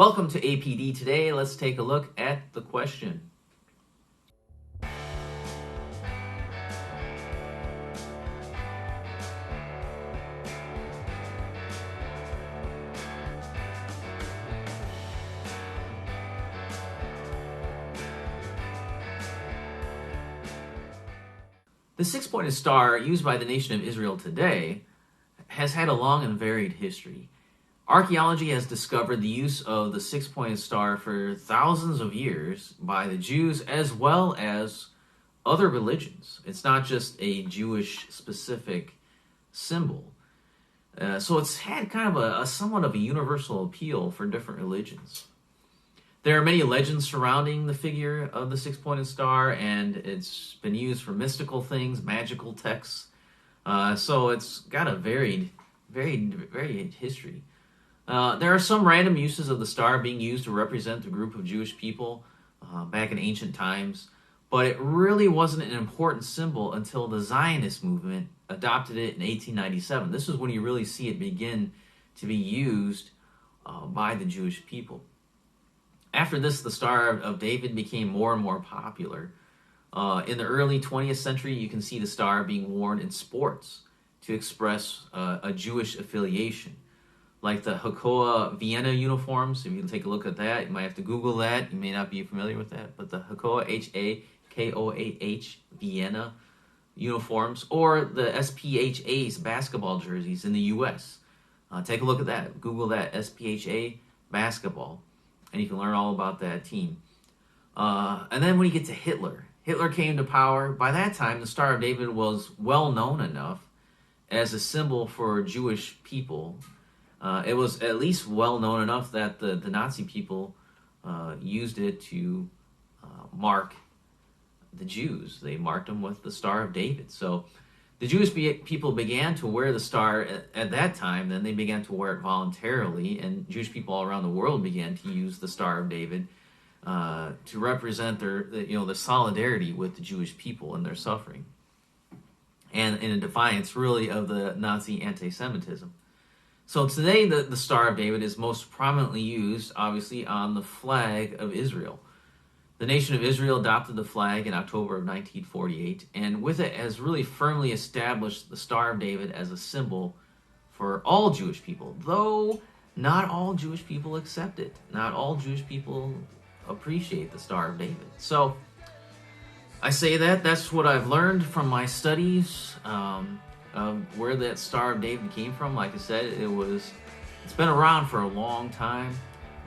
Welcome to APD Today. Let's take a look at the question. The six-pointed star used by the nation of Israel today has had a long and varied history. Archaeology has discovered the use of the six-pointed star for thousands of years by the Jews as well as other religions. It's not just a Jewish-specific symbol. So it's had kind of a somewhat of a universal appeal for different religions. There are many legends surrounding the figure of the six-pointed star, and it's been used for mystical things, magical texts. So it's got a varied history. There are some random uses of the star being used to represent the group of Jewish people back in ancient times, but it really wasn't an important symbol until the Zionist movement adopted it in 1897. This is when you really see it begin to be used by the Jewish people. After this, the Star of David became more and more popular. In the early 20th century, you can see the star being worn in sports to express a Jewish affiliation, like the Hakoah Vienna uniforms. If you take a look at that, you might have to Google that. You may not be familiar with that, but the Hakoah, Hakoah, Vienna uniforms, or the SPHA's basketball jerseys in the U.S. Take a look at that. Google that, SPHA basketball, and you can learn all about that team. And then when you get to Hitler came to power. By that time, the Star of David was well known enough as a symbol for Jewish people. It was at least well known enough that the Nazi people used it to mark the Jews. They marked them with the Star of David. So the Jewish people began to wear the star at that time. Then they began to wear it voluntarily, and Jewish people all around the world began to use the Star of David to represent the solidarity with the Jewish people and their suffering, and in a defiance, really, of the Nazi anti-Semitism. So today, the Star of David is most prominently used, obviously, on the flag of Israel. The nation of Israel adopted the flag in October of 1948, and with it has really firmly established the Star of David as a symbol for all Jewish people, though not all Jewish people accept it. Not all Jewish people appreciate the Star of David. So I say that's what I've learned from my studies of where that Star of David came from. Like I said, it's been around for a long time.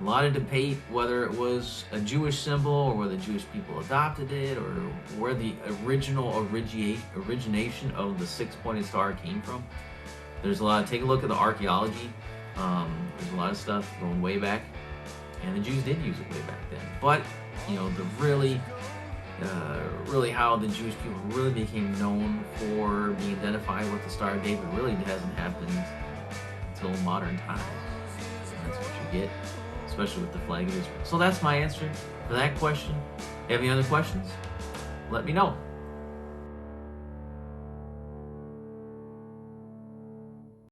A lot of debate whether it was a Jewish symbol or whether Jewish people adopted it or where the original origination of the six-pointed star came from. There's a lot. Take a look at the archaeology. There's a lot of stuff going way back, and the Jews did use it way back then. But the really how the Jewish people really became known for being identified with the Star of David really hasn't happened until modern times. And that's what you get, especially with the flag of Israel. So that's my answer for that question. If you have any other questions, let me know.